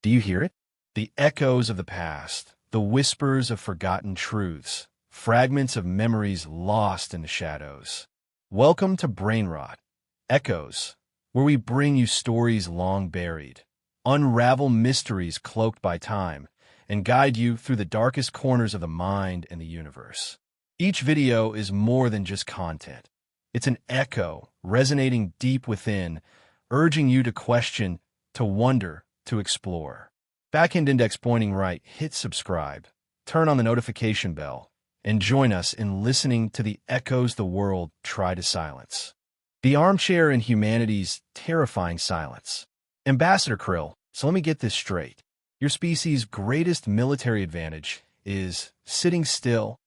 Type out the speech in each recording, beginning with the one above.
Do you hear it? The echoes of the past, the whispers of forgotten truths, fragments of memories lost in the shadows. Welcome to BRAINROT, Echoes, where we bring you stories long buried, unravel mysteries cloaked by time, and guide you through the darkest corners of the mind and the universe. Each video is more than just content. It's an echo resonating deep within, urging you to question, to wonder, to explore. Backend index pointing right, hit subscribe, turn on the notification bell, and join us in listening to the echoes the world tried to silence. The Armchair in humanity's terrifying silence. Ambassador Krill, so let me get this straight. Your species' greatest military advantage is sitting still.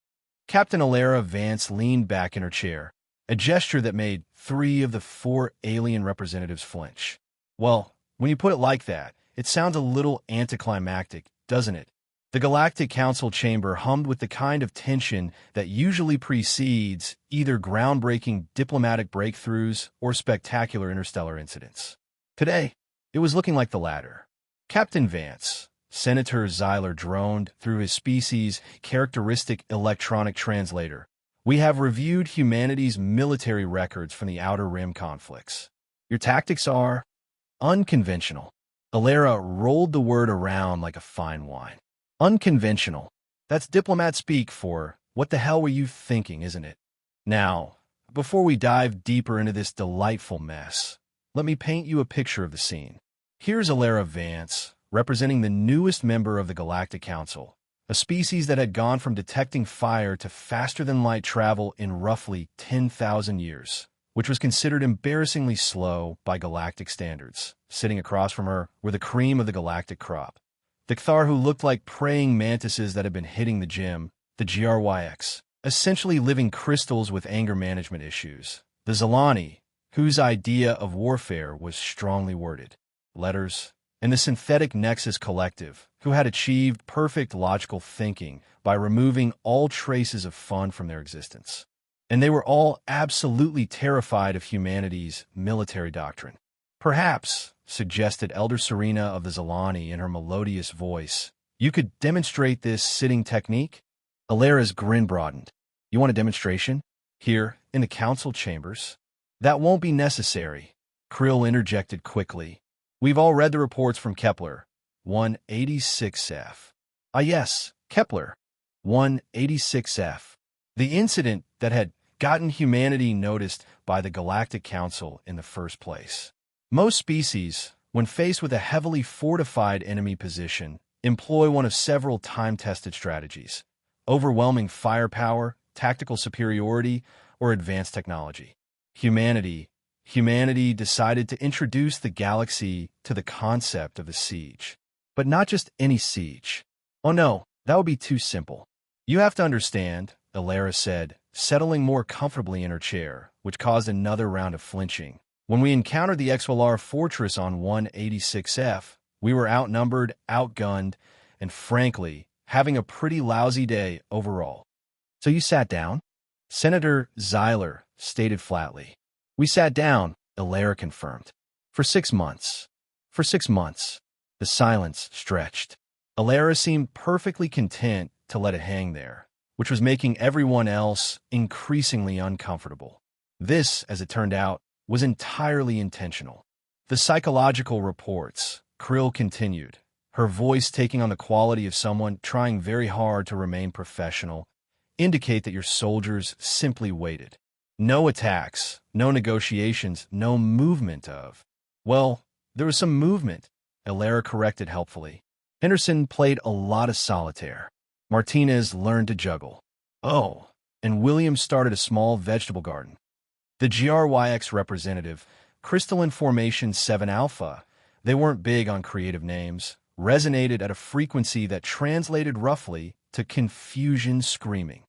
Captain Alara Vance leaned back in her chair, a gesture that made 3 of the 4 alien representatives flinch. Well, when you put it like that, it sounds a little anticlimactic, doesn't it? The Galactic Council chamber hummed with the kind of tension that usually precedes either groundbreaking diplomatic breakthroughs or spectacular interstellar incidents. Today, it was looking like the latter. Captain Vance, Senator Zyler droned through his species' characteristic electronic translator. We have reviewed humanity's military records from the Outer Rim conflicts. Your tactics are unconventional. Alara rolled the word around like a fine wine. Unconventional. That's diplomat speak for, what the hell were you thinking, isn't it? Now, before we dive deeper into this delightful mess, let me paint you a picture of the scene. Here's Alara Vance, representing the newest member of the Galactic Council, a species that had gone from detecting fire to faster-than-light travel in roughly 10,000 years, which was considered embarrassingly slow by galactic standards. Sitting across from her were the cream of the galactic crop. The Kthar who looked like praying mantises that had been hitting the gym, the GRYX, essentially living crystals with anger management issues. The Zalani, whose idea of warfare was strongly worded, letters, and the Synthetic Nexus Collective, who had achieved perfect logical thinking by removing all traces of fun from their existence. And they were all absolutely terrified of humanity's military doctrine. Perhaps, suggested Elder Serena of the Zalani in her melodious voice, you could demonstrate this sitting technique? Alara's grin broadened. You want a demonstration? Here, in the council chambers? That won't be necessary, Krill interjected quickly. We've all read the reports from Kepler, 186F. Ah yes, Kepler, 186F. The incident that had gotten humanity noticed by the Galactic Council in the first place. Most species, when faced with a heavily fortified enemy position, employ one of several time-tested strategies: overwhelming firepower, tactical superiority, or advanced technology. Humanity decided to introduce the galaxy to the concept of a siege. But not just any siege. Oh no, that would be too simple. You have to understand, Alara said, settling more comfortably in her chair, which caused another round of flinching. When we encountered the XLR fortress on 186F, we were outnumbered, outgunned, and frankly, having a pretty lousy day overall. So you sat down? Senator Zyler stated flatly. We sat down, Alara confirmed. For 6 months. For 6 months. The silence stretched. Alara seemed perfectly content to let it hang there, which was making everyone else increasingly uncomfortable. This, as it turned out, was entirely intentional. The psychological reports, Krill continued, her voice taking on the quality of someone trying very hard to remain professional, indicate that your soldiers simply waited. No attacks, no negotiations, no movement of... Well, there was some movement, Alara corrected helpfully. Henderson played a lot of solitaire. Martinez learned to juggle. Oh, and Williams started a small vegetable garden. The GRYX representative, Crystalline Formation 7 Alpha, they weren't big on creative names, resonated at a frequency that translated roughly to confusion screaming.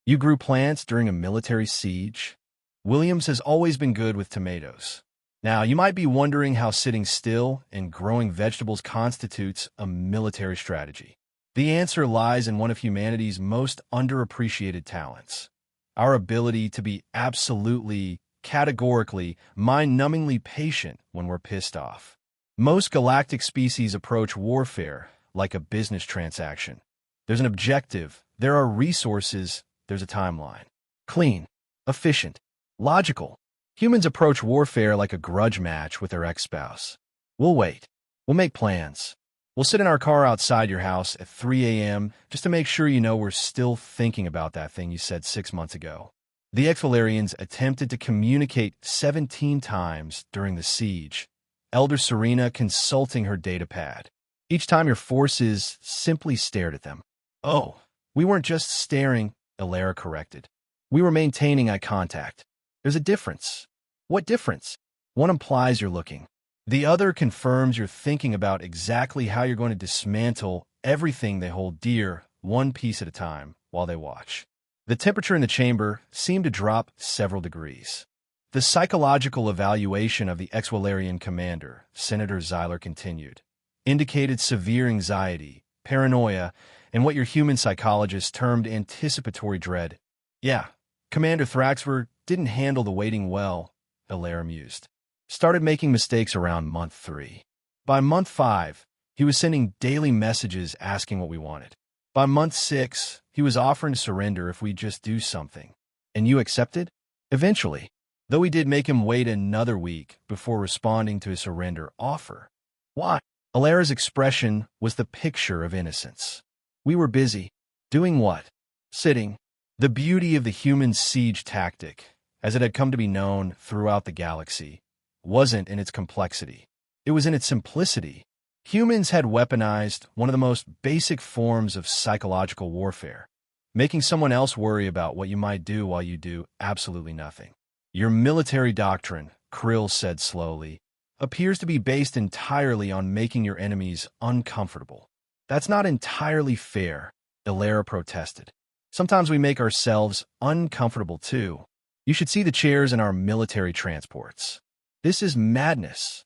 You grew plants during a military siege? Williams has always been good with tomatoes. Now, you might be wondering how sitting still and growing vegetables constitutes a military strategy. The answer lies in one of humanity's most underappreciated talents: our ability to be absolutely, categorically, mind-numbingly patient when we're pissed off. Most galactic species approach warfare like a business transaction. There's an objective, there are resources, there's a timeline. Clean, efficient, logical. Humans approach warfare like a grudge match with their ex-spouse. We'll wait. We'll make plans. We'll sit in our car outside your house at 3 a.m. just to make sure you know we're still thinking about that thing you said 6 months ago. The Ex-Valerians attempted to communicate 17 times during the siege, Elder Serena consulting her datapad. Each time your forces simply stared at them. Oh, we weren't just staring, Elara corrected. We were maintaining eye contact. There's a difference. What difference? One implies you're looking. The other confirms you're thinking about exactly how you're going to dismantle everything they hold dear, one piece at a time, while they watch. The temperature in the chamber seemed to drop several degrees. The psychological evaluation of the Ex-Valerian commander, Senator Zyler continued, indicated severe anxiety, paranoia, and what your human psychologist termed anticipatory dread. Yeah, Commander Thraxver didn't handle the waiting well, Elara mused. Started making mistakes around month 3. By month 5, he was sending daily messages asking what we wanted. By month 6, he was offering to surrender if we'd just do something. And you accepted? Eventually, though we did make him wait another week before responding to his surrender offer. Why? Alara's expression was the picture of innocence. We were busy. Doing what? Sitting. The beauty of the human siege tactic, as it had come to be known throughout the galaxy, wasn't in its complexity. It was in its simplicity. Humans had weaponized one of the most basic forms of psychological warfare, making someone else worry about what you might do while you do absolutely nothing. Your military doctrine, Krill said slowly, appears to be based entirely on making your enemies uncomfortable. That's not entirely fair, Elara protested. Sometimes we make ourselves uncomfortable too. You should see the chairs in our military transports. This is madness.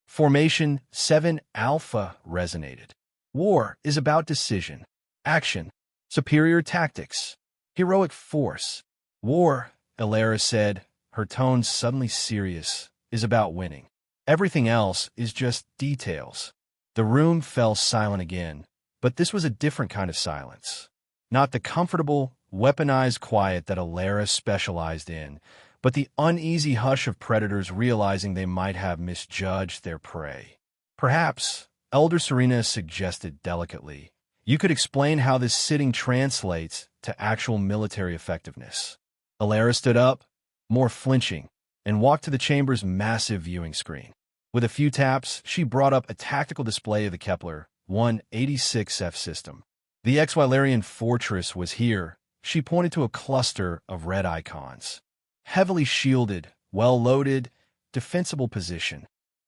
Formation 7 Alpha resonated. War is about decision, action, superior tactics, heroic force. War, Elara said, her tone suddenly serious, is about winning. Everything else is just details. The room fell silent again, but this was a different kind of silence. Not the comfortable, weaponized quiet that Elara specialized in, but the uneasy hush of predators realizing they might have misjudged their prey. Perhaps, Elder Serena suggested delicately, you could explain how this sitting translates to actual military effectiveness. Elara stood up, more flinching, and walked to the chamber's massive viewing screen. With a few taps, she brought up a tactical display of the Kepler 186F system. The Ex-Valerian fortress was here. She pointed to a cluster of red icons. Heavily shielded, well-loaded, defensible position.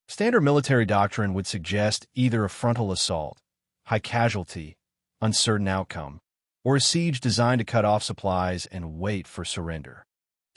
Standard military doctrine would suggest either a frontal assault, high casualty, uncertain outcome, or a siege designed to cut off supplies and wait for surrender.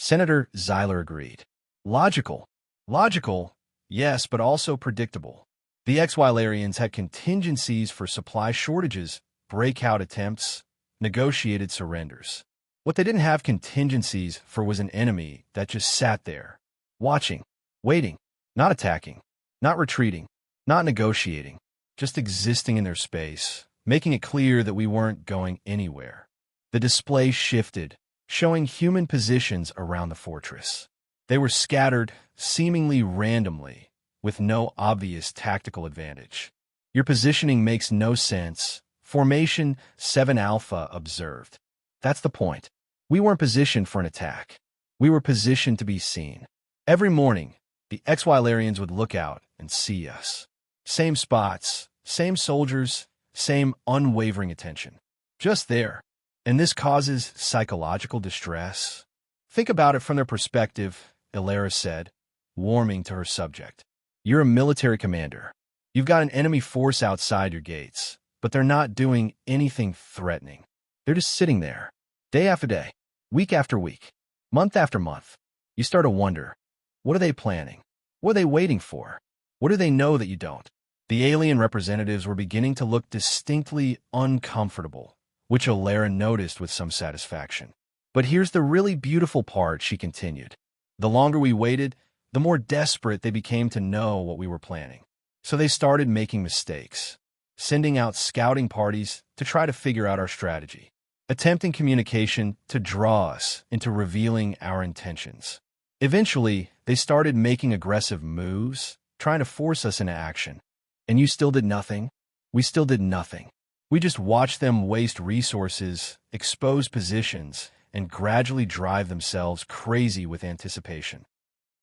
Senator Zyler agreed. Logical. Logical, yes, but also predictable. The Ex-Valerians had contingencies for supply shortages, breakout attempts, negotiated surrenders. What they didn't have contingencies for was an enemy that just sat there, watching, waiting, not attacking, not retreating, not negotiating, just existing in their space, making it clear that we weren't going anywhere. The display shifted, showing human positions around the fortress. They were scattered, seemingly randomly, with no obvious tactical advantage. Your positioning makes no sense, Formation 7 Alpha observed. That's the point. We weren't positioned for an attack. We were positioned to be seen. Every morning, the Ex-Valerians would look out and see us. Same spots, same soldiers, same unwavering attention. Just there. And this causes psychological distress. Think about it from their perspective, Elara said, warming to her subject. You're a military commander. You've got an enemy force outside your gates, but they're not doing anything threatening. They're just sitting there, day after day, week after week, month after month. You start to wonder, what are they planning? What are they waiting for? What do they know that you don't? The alien representatives were beginning to look distinctly uncomfortable, which Elara noticed with some satisfaction. But here's the really beautiful part, she continued. The longer we waited, the more desperate they became to know what we were planning. So they started making mistakes, sending out scouting parties to try to figure out our strategy, attempting communication to draw us into revealing our intentions. Eventually, they started making aggressive moves, trying to force us into action. And you still did nothing? We still did nothing. We just watched them waste resources, expose positions, and gradually drive themselves crazy with anticipation.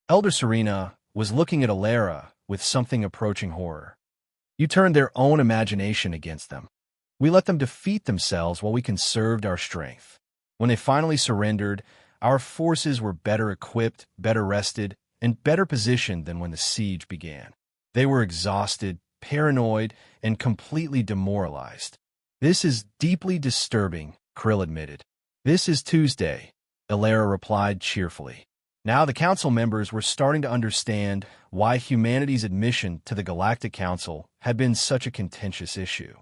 Elder Serena was looking at Alara with something approaching horror. You turned their own imagination against them. We let them defeat themselves while we conserved our strength. When they finally surrendered, our forces were better equipped, better rested, and better positioned than when the siege began. They were exhausted, paranoid, and completely demoralized. This is deeply disturbing, Krill admitted. This is Tuesday, Alara replied cheerfully. Now the council members were starting to understand why humanity's admission to the Galactic Council had been such a contentious issue.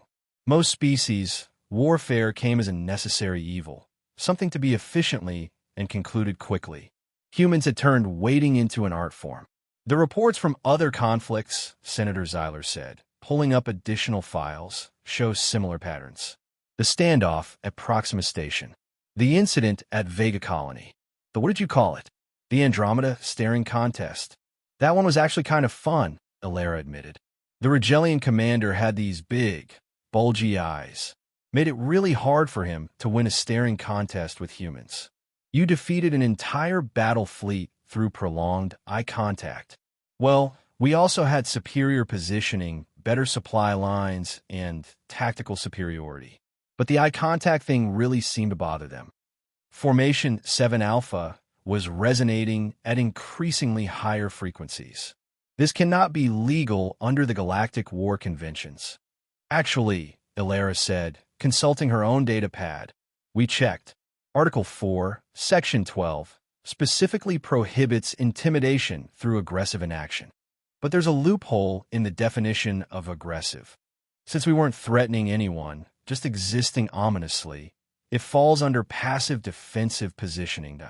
Most species, warfare came as a necessary evil, something to be efficiently and concluded quickly. Humans had turned waiting into an art form. The reports from other conflicts, Senator Zeiler said, pulling up additional files, show similar patterns. The standoff at Proxima Station. The incident at Vega Colony. What did you call it? The Andromeda Staring Contest. That one was actually kind of fun, Alara admitted. The Regellian commander had these big, bulgy eyes. Made it really hard for him to win a staring contest with humans. You defeated an entire battle fleet through prolonged eye contact. Well, we also had superior positioning, better supply lines, and tactical superiority. But the eye contact thing really seemed to bother them. Formation 7 Alpha was resonating at increasingly higher frequencies. This cannot be legal under the Galactic War Conventions. Actually, Alara said, consulting her own data pad, we checked. Article 4, Section 12, specifically prohibits intimidation through aggressive inaction. But there's a loophole in the definition of aggressive. Since we weren't threatening anyone, just existing ominously, it falls under passive defensive positioning.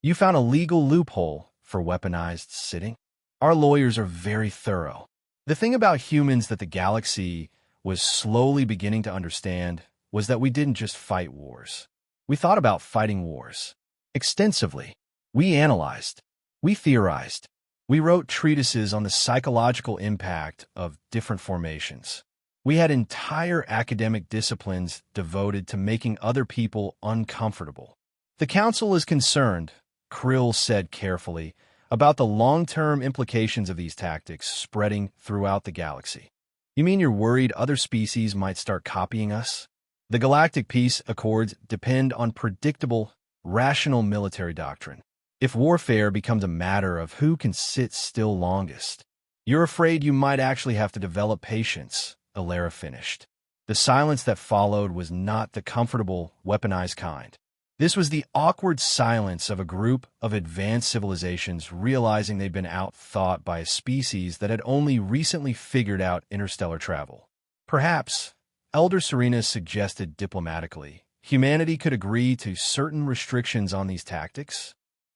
You found a legal loophole for weaponized sitting? Our lawyers are very thorough. The thing about humans that the galaxy was slowly beginning to understand was that we didn't just fight wars. We thought about fighting wars. Extensively. We analyzed. We theorized. We wrote treatises on the psychological impact of different formations. We had entire academic disciplines devoted to making other people uncomfortable. The Council is concerned, Krill said carefully, about the long-term implications of these tactics spreading throughout the galaxy. You mean you're worried other species might start copying us? The Galactic Peace Accords depend on predictable, rational military doctrine. If warfare becomes a matter of who can sit still longest, you're afraid you might actually have to develop patience, Alara finished. The silence that followed was not the comfortable, weaponized kind. This was the awkward silence of a group of advanced civilizations realizing they'd been outthought by a species that had only recently figured out interstellar travel. Perhaps, Elder Serena suggested diplomatically, humanity could agree to certain restrictions on these tactics?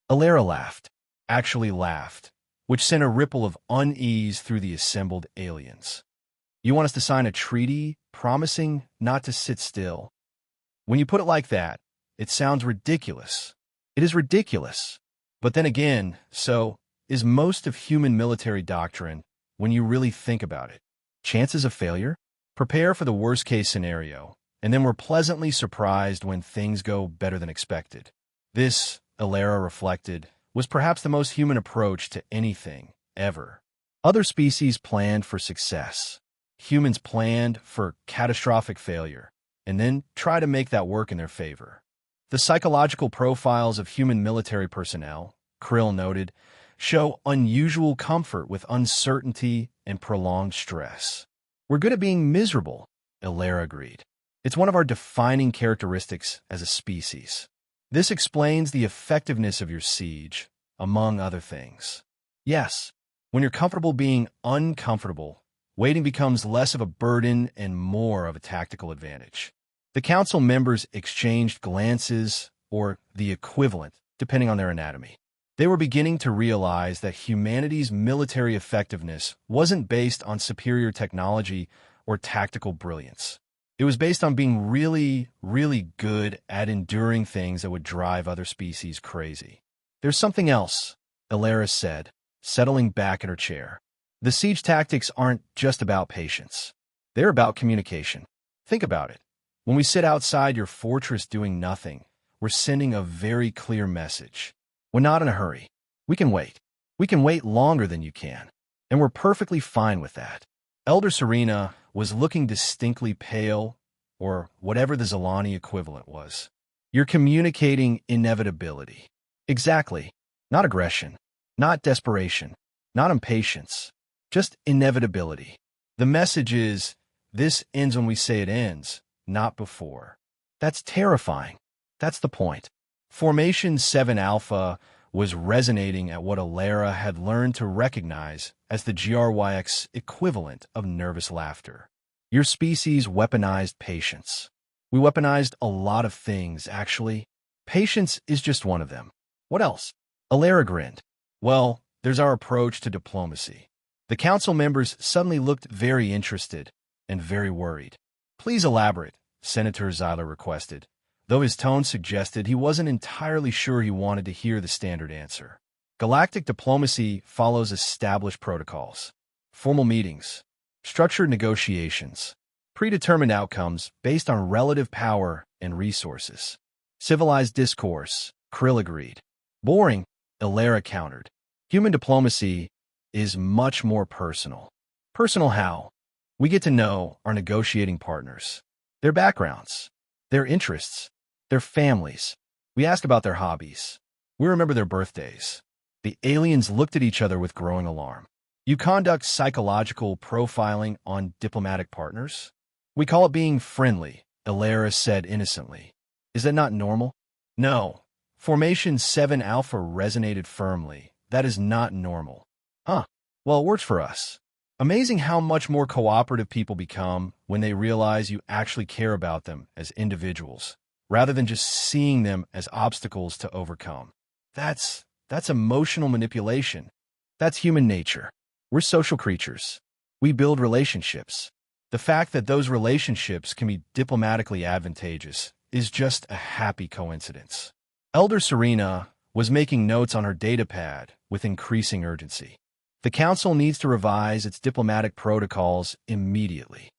Alara laughed, actually laughed, which sent a ripple of unease through the assembled aliens. You want us to sign a treaty promising not to sit still? When you put it like that, it sounds ridiculous. It is ridiculous. But then again, so is most of human military doctrine when you really think about it. Chances of failure? Prepare for the worst-case scenario, and then we're pleasantly surprised when things go better than expected. This, Alara reflected, was perhaps the most human approach to anything, ever. Other species planned for success. Humans planned for catastrophic failure, and then try to make that work in their favor. The psychological profiles of human military personnel, Krill noted, show unusual comfort with uncertainty and prolonged stress. We're good at being miserable, Alara agreed. It's one of our defining characteristics as a species. This explains the effectiveness of your siege, among other things. Yes, when you're comfortable being uncomfortable, waiting becomes less of a burden and more of a tactical advantage. The council members exchanged glances, or the equivalent, depending on their anatomy. They were beginning to realize that humanity's military effectiveness wasn't based on superior technology or tactical brilliance. It was based on being really, really good at enduring things that would drive other species crazy. There's something else, Elara said, settling back in her chair. The siege tactics aren't just about patience. They're about communication. Think about it. When we sit outside your fortress doing nothing, we're sending a very clear message. We're not in a hurry. We can wait. We can wait longer than you can. And we're perfectly fine with that. Elder Serena was looking distinctly pale, or whatever the Zilani equivalent was. You're communicating inevitability. Exactly. Not aggression. Not desperation. Not impatience. Just inevitability. The message is, this ends when we say it ends, not before. That's terrifying. That's the point. Formation 7 Alpha was resonating at what Elara had learned to recognize as the GRYX equivalent of nervous laughter. Your species weaponized patience. We weaponized a lot of things, actually. Patience is just one of them. What else? Elara grinned. Well, there's our approach to diplomacy. The council members suddenly looked very interested and very worried. Please elaborate, Senator Zeiler requested, though his tone suggested he wasn't entirely sure he wanted to hear the standard answer. Galactic diplomacy follows established protocols, formal meetings, structured negotiations, predetermined outcomes based on relative power and resources. Civilized discourse, Krill agreed. Boring, Elara countered. Human diplomacy is much more personal. Personal how? We get to know our negotiating partners, their backgrounds, their interests, their families. We ask about their hobbies. We remember their birthdays. The aliens looked at each other with growing alarm. You conduct psychological profiling on diplomatic partners? We call it being friendly, Elara said innocently. Is that not normal? No. Formation 7 Alpha resonated firmly. That is not normal. Huh. Well, it works for us. Amazing how much more cooperative people become when they realize you actually care about them as individuals, rather than just seeing them as obstacles to overcome. That's emotional manipulation. That's human nature. We're social creatures. We build relationships. The fact that those relationships can be diplomatically advantageous is just a happy coincidence. Elder Serena was making notes on her datapad with increasing urgency. The Council needs to revise its diplomatic protocols immediately.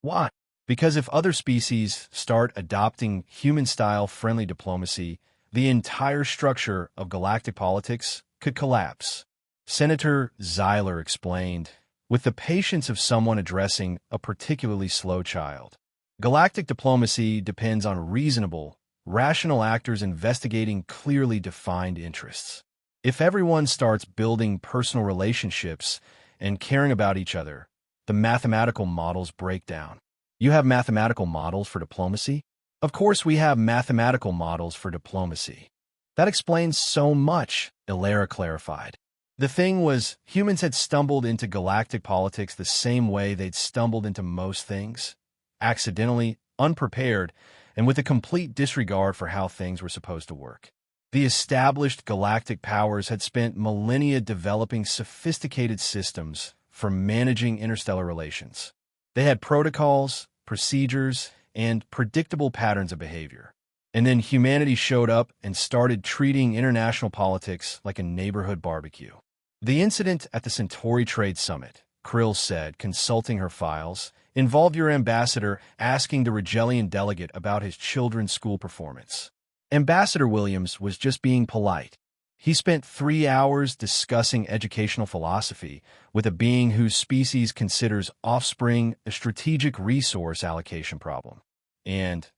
Why? Because if other species start adopting human-style friendly diplomacy, the entire structure of galactic politics could collapse. Senator Zeiler explained, with the patience of someone addressing a particularly slow child. Galactic diplomacy depends on reasonable, rational actors investigating clearly defined interests. If everyone starts building personal relationships and caring about each other, the mathematical models break down. You have mathematical models for diplomacy? Of course we have mathematical models for diplomacy. That explains so much, Elara clarified. The thing was, humans had stumbled into galactic politics the same way they'd stumbled into most things, accidentally, unprepared, and with a complete disregard for how things were supposed to work. The established galactic powers had spent millennia developing sophisticated systems for managing interstellar relations. They had protocols, procedures, and predictable patterns of behavior. And then humanity showed up and started treating international politics like a neighborhood barbecue. The incident at the Centauri Trade Summit, Krill said, consulting her files, involved your ambassador asking the Rigelian delegate about his children's school performance. Ambassador Williams was just being polite. He spent 3 hours discussing educational philosophy with a being whose species considers offspring a strategic resource allocation problem. And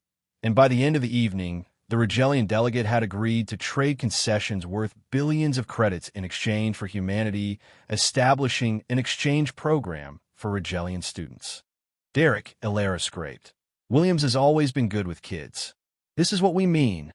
by the end of the evening, the Rigelian delegate had agreed to trade concessions worth billions of credits in exchange for humanity establishing an exchange program for Rigelian students. Derek, Elara scraped. Williams has always been good with kids. This is what we mean.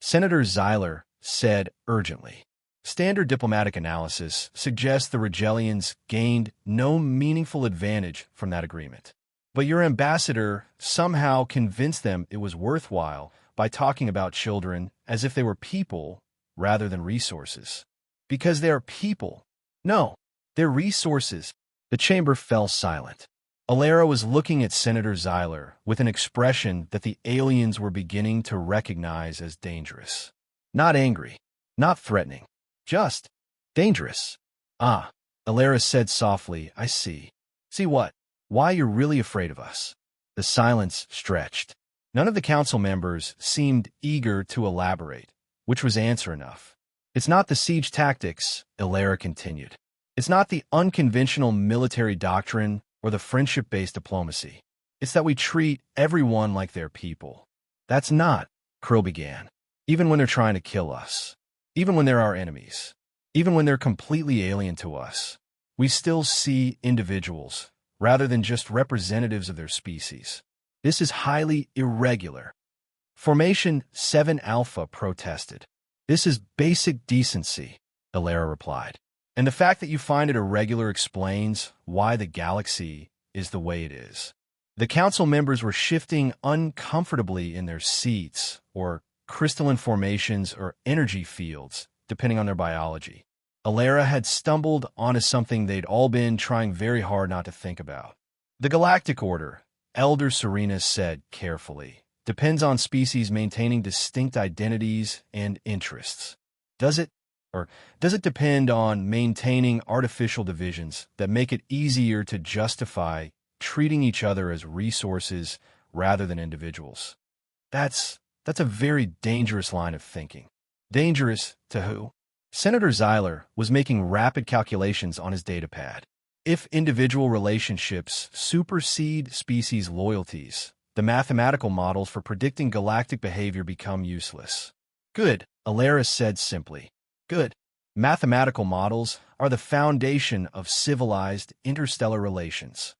Senator Zeiler said urgently. Standard diplomatic analysis suggests the Rigelians gained no meaningful advantage from that agreement. But your ambassador somehow convinced them it was worthwhile by talking about children as if they were people rather than resources. Because they are people. No, they're resources. The chamber fell silent. Alara was looking at Senator Zyler with an expression that the aliens were beginning to recognize as dangerous. Not angry, not threatening, just dangerous. Ah, Alara said softly, I see. See what? Why you're really afraid of us. The silence stretched. None of the council members seemed eager to elaborate, which was answer enough. It's not the siege tactics, Alara continued. It's not the unconventional military doctrine or the friendship-based diplomacy. It's that we treat everyone like they're people. That's not, Krill began. Even when they're trying to kill us. Even when they're our enemies. Even when they're completely alien to us. We still see individuals, rather than just representatives of their species. This is highly irregular. Formation 7 Alpha protested. This is basic decency, Alara replied. And the fact that you find it irregular explains why the galaxy is the way it is. The council members were shifting uncomfortably in their seats, or crystalline formations or energy fields, depending on their biology. Alara had stumbled onto something they'd all been trying very hard not to think about. The Galactic Order, Elder Serena said carefully, depends on species maintaining distinct identities and interests. Does it depend on maintaining artificial divisions that make it easier to justify treating each other as resources rather than individuals? That's a very dangerous line of thinking. Dangerous to who? Senator Zyler was making rapid calculations on his datapad. If individual relationships supersede species loyalties, the mathematical models for predicting galactic behavior become useless. Good, Alara said simply. Good. Mathematical models are the foundation of civilized interstellar relations.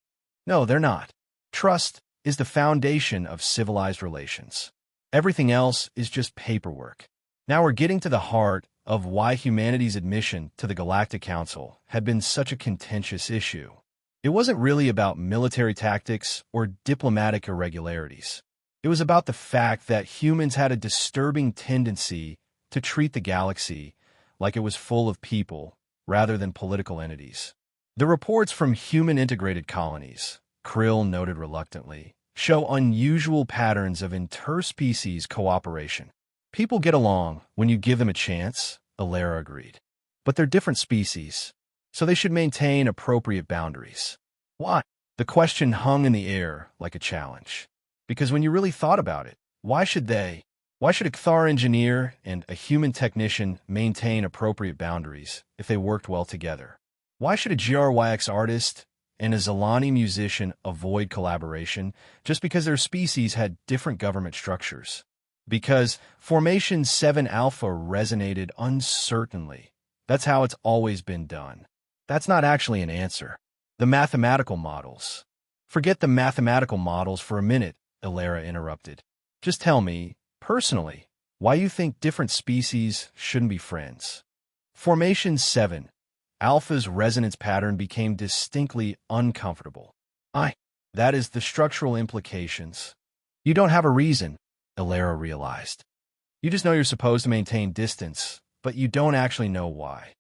No, they're not. Trust is the foundation of civilized relations. Everything else is just paperwork. Now we're getting to the heart of why humanity's admission to the Galactic Council had been such a contentious issue. It wasn't really about military tactics or diplomatic irregularities. It was about the fact that humans had a disturbing tendency to treat the galaxy like it was full of people rather than political entities. The reports from human-integrated colonies, Krill noted reluctantly, show unusual patterns of interspecies cooperation. People get along when you give them a chance, Alara agreed. But they're different species, so they should maintain appropriate boundaries. Why? The question hung in the air like a challenge. Because when you really thought about it, why should a Kthar engineer and a human technician maintain appropriate boundaries if they worked well together? Why should a GRYX artist and a Zalani musician avoid collaboration just because their species had different government structures? Because Formation 7 Alpha resonated uncertainly. That's how it's always been done. That's not actually an answer. The mathematical models. Forget the mathematical models for a minute, Alara interrupted. Just tell me, personally, why you think different species shouldn't be friends. Formation 7, Alpha's resonance pattern became distinctly uncomfortable. That is the structural implications. You don't have a reason, Alara realized. You just know you're supposed to maintain distance, but you don't actually know why.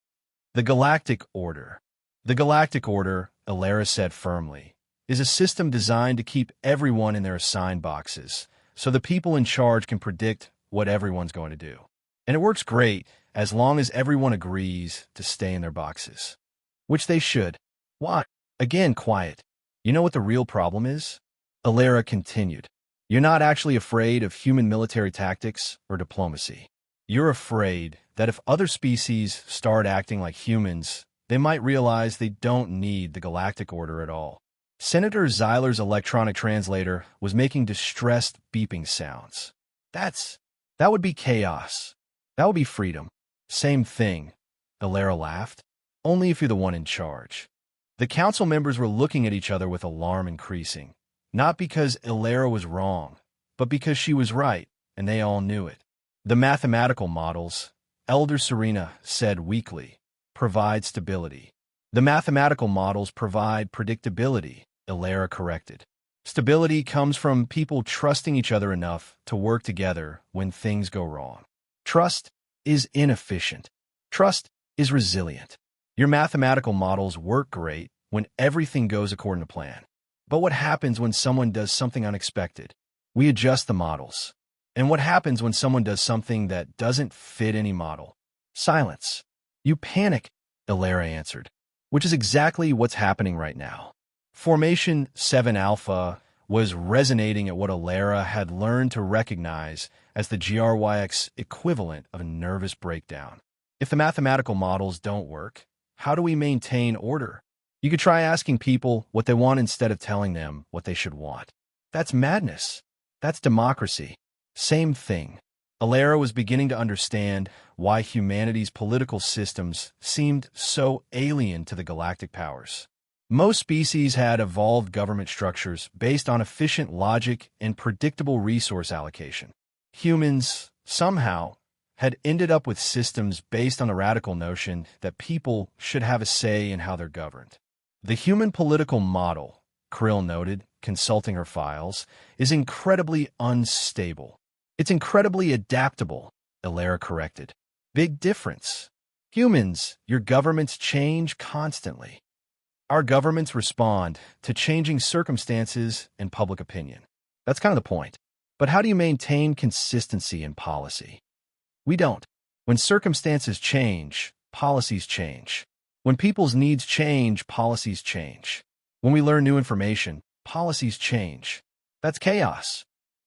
The Galactic Order. The Galactic Order, Alara said firmly, is a system designed to keep everyone in their assigned boxes, so the people in charge can predict what everyone's going to do. And it works great as long as everyone agrees to stay in their boxes. Which they should. Why? Again, quiet. You know what the real problem is? Alara continued. You're not actually afraid of human military tactics or diplomacy. You're afraid that if other species start acting like humans, they might realize they don't need the Galactic Order at all. Senator Zyler's electronic translator was making distressed beeping sounds. That would be chaos. That would be freedom. Same thing, Alara laughed. Only if you're the one in charge. The council members were looking at each other with alarm increasing. Not because Alara was wrong, but because she was right, and they all knew it. The mathematical models, Elder Serena said weakly, provide stability. The mathematical models provide predictability, Alara corrected. Stability comes from people trusting each other enough to work together when things go wrong. Trust is inefficient. Trust is resilient. Your mathematical models work great when everything goes according to plan. But what happens when someone does something unexpected? We adjust the models. And what happens when someone does something that doesn't fit any model? Silence. You panic, Ilera answered, which is exactly what's happening right now. Formation 7 Alpha was resonating at what Ilera had learned to recognize as the GRYX equivalent of a nervous breakdown. If the mathematical models don't work, how do we maintain order? You could try asking people what they want instead of telling them what they should want. That's madness. That's democracy. Same thing. Ilera was beginning to understand why humanity's political systems seemed so alien to the galactic powers. Most species had evolved government structures based on efficient logic and predictable resource allocation. Humans, somehow, had ended up with systems based on the radical notion that people should have a say in how they're governed. The human political model, Krill noted, consulting her files, is incredibly unstable. It's incredibly adaptable, Ilera corrected. Big difference. Humans, your governments change constantly. Our governments respond to changing circumstances and public opinion. That's kind of the point. But how do you maintain consistency in policy? We don't. When circumstances change, policies change. When people's needs change, policies change. When we learn new information, policies change. That's chaos.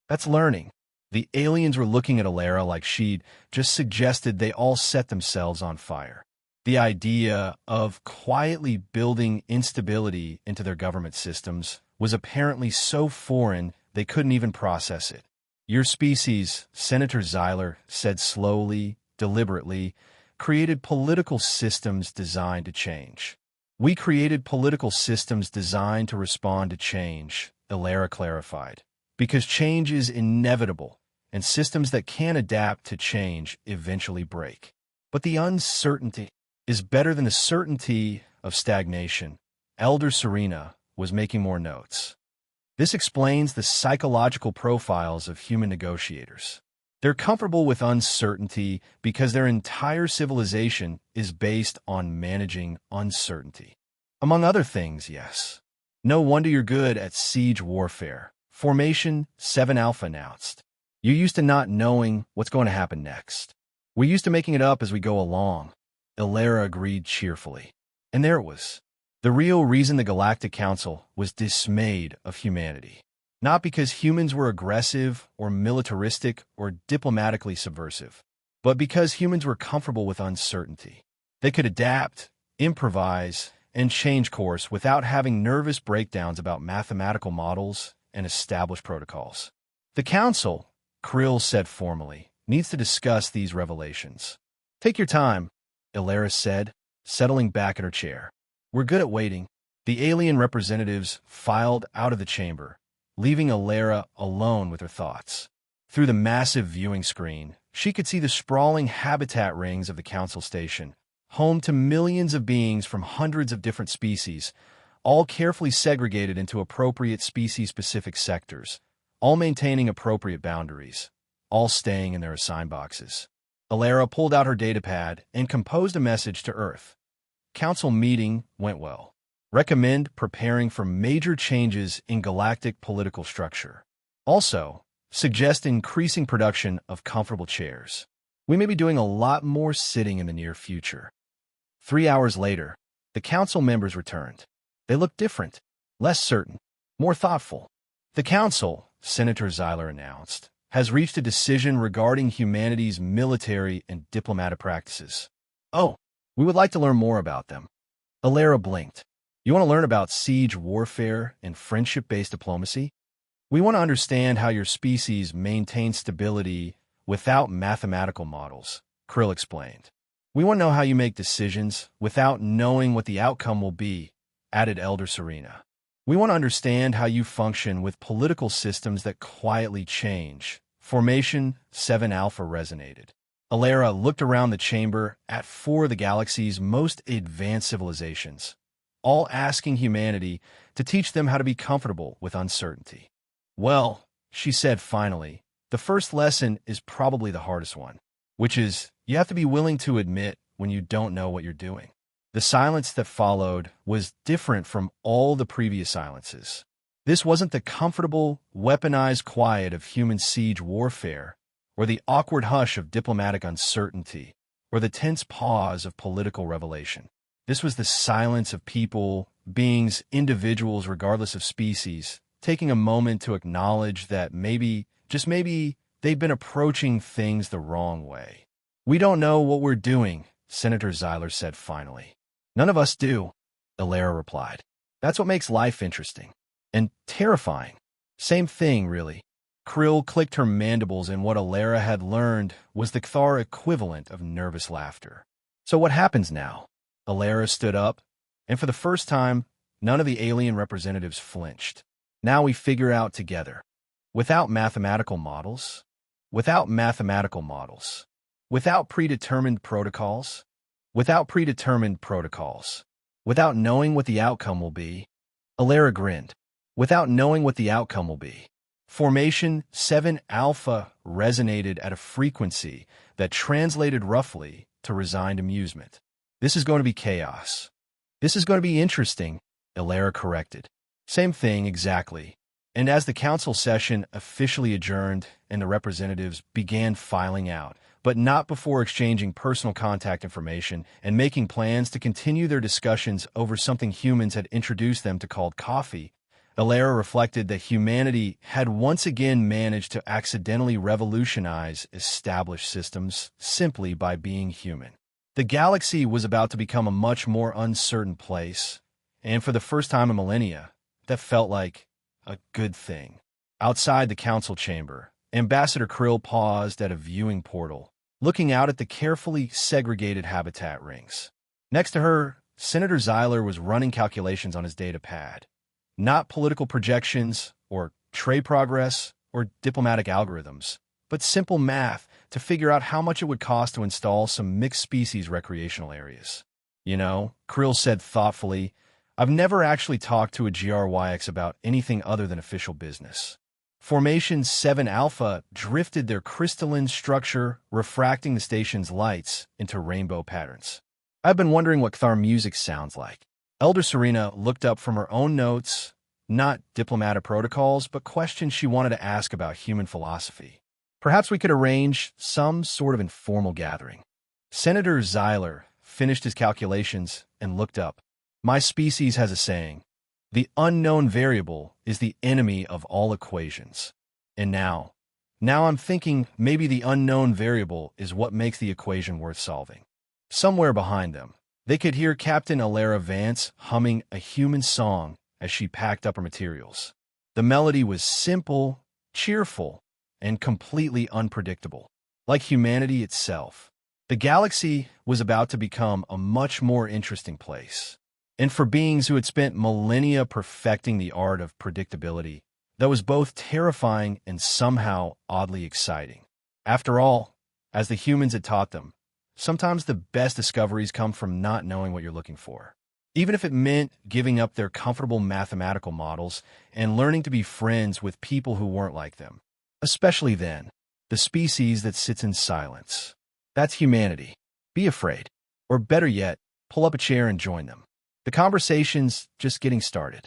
That's learning. The aliens were looking at Ilera like she'd just suggested they all set themselves on fire. The idea of quietly building instability into their government systems was apparently so foreign they couldn't even process it. Your species, Senator Zeiler said slowly, deliberately, created political systems designed to change. We created political systems designed to respond to change, Ilera clarified, because change is inevitable, and systems that can adapt to change eventually break. But the uncertainty is better than the certainty of stagnation. Elder Serena was making more notes. This explains the psychological profiles of human negotiators. They're comfortable with uncertainty because their entire civilization is based on managing uncertainty. Among other things, yes. No wonder you're good at siege warfare, Formation 7 Alpha announced. You're used to not knowing what's going to happen next. We're used to making it up as we go along. Ilera agreed cheerfully. And there it was. The real reason the Galactic Council was dismayed of humanity. Not because humans were aggressive or militaristic or diplomatically subversive, but because humans were comfortable with uncertainty. They could adapt, improvise, and change course without having nervous breakdowns about mathematical models and established protocols. The Council, Krill said formally, needs to discuss these revelations. Take your time, Ilera said, settling back in her chair. We're good at waiting. The alien representatives filed out of the chamber, leaving Ilera alone with her thoughts. Through the massive viewing screen, she could see the sprawling habitat rings of the Council Station, home to millions of beings from hundreds of different species, all carefully segregated into appropriate species-specific sectors, all maintaining appropriate boundaries, all staying in their assigned boxes. Ilera pulled out her datapad and composed a message to Earth. Council meeting went well. Recommend preparing for major changes in galactic political structure. Also, suggest increasing production of comfortable chairs. We may be doing a lot more sitting in the near future. 3 hours later, the council members returned. They looked different, less certain, more thoughtful. The council, Senator Zeiler announced, has reached a decision regarding humanity's military and diplomatic practices. Oh, we would like to learn more about them. Ilera blinked. You want to learn about siege warfare and friendship-based diplomacy? We want to understand how your species maintains stability without mathematical models, Krill explained. We want to know how you make decisions without knowing what the outcome will be, added Elder Serena. We want to understand how you function with political systems that quietly change. Formation 7 Alpha resonated. Ilera looked around the chamber at 4 of the galaxy's most advanced civilizations, all asking humanity to teach them how to be comfortable with uncertainty. Well, she said finally, the first lesson is probably the hardest one, which is you have to be willing to admit when you don't know what you're doing. The silence that followed was different from all the previous silences. This wasn't the comfortable, weaponized quiet of human siege warfare, or the awkward hush of diplomatic uncertainty, or the tense pause of political revelation. This was the silence of people, beings, individuals regardless of species, taking a moment to acknowledge that maybe, just maybe, they've been approaching things the wrong way. "We don't know what we're doing," Senator Zeiler said finally. "None of us do," Alara replied. "That's what makes life interesting. And terrifying. Same thing, really." Krill clicked her mandibles, and what Alara had learned was the Kthar equivalent of nervous laughter. "So what happens now?" Alara stood up, and for the first time, none of the alien representatives flinched. "Now we figure out together. Without mathematical models? Without mathematical models. Without predetermined protocols? Without predetermined protocols. Without knowing what the outcome will be." Alara grinned. "Without knowing what the outcome will be." Formation 7 Alpha resonated at a frequency that translated roughly to resigned amusement. "This is going to be chaos." "This is going to be interesting," Alara corrected. "Same thing, exactly." And as the council session officially adjourned and the representatives began filing out, but not before exchanging personal contact information and making plans to continue their discussions over something humans had introduced them to called coffee, Alara reflected that humanity had once again managed to accidentally revolutionize established systems simply by being human. The galaxy was about to become a much more uncertain place, and for the first time in millennia, that felt like a good thing. Outside the council chamber, Ambassador Krill paused at a viewing portal, looking out at the carefully segregated habitat rings. Next to her, Senator Zeiler was running calculations on his data pad. Not political projections, or trade progress, or diplomatic algorithms, but simple math to figure out how much it would cost to install some mixed-species recreational areas. "You know," Krill said thoughtfully, "I've never actually talked to a GRYX about anything other than official business." Formation 7 Alpha drifted their crystalline structure, refracting the station's lights into rainbow patterns. "I've been wondering what Kthar music sounds like." Elder Serena looked up from her own notes, not diplomatic protocols, but questions she wanted to ask about human philosophy. "Perhaps we could arrange some sort of informal gathering." Senator Zeiler finished his calculations and looked up. "My species has a saying, the unknown variable is the enemy of all equations. And now I'm thinking maybe the unknown variable is what makes the equation worth solving." Somewhere behind them, they could hear Captain Alara Vance humming a human song as she packed up her materials. The melody was simple, cheerful, and completely unpredictable, like humanity itself. The galaxy was about to become a much more interesting place. And for beings who had spent millennia perfecting the art of predictability, that was both terrifying and somehow oddly exciting. After all, as the humans had taught them, sometimes the best discoveries come from not knowing what you're looking for. Even if it meant giving up their comfortable mathematical models and learning to be friends with people who weren't like them. Especially then, the species that sits in silence. That's humanity. Be afraid. Or better yet, pull up a chair and join them. The conversation's just getting started.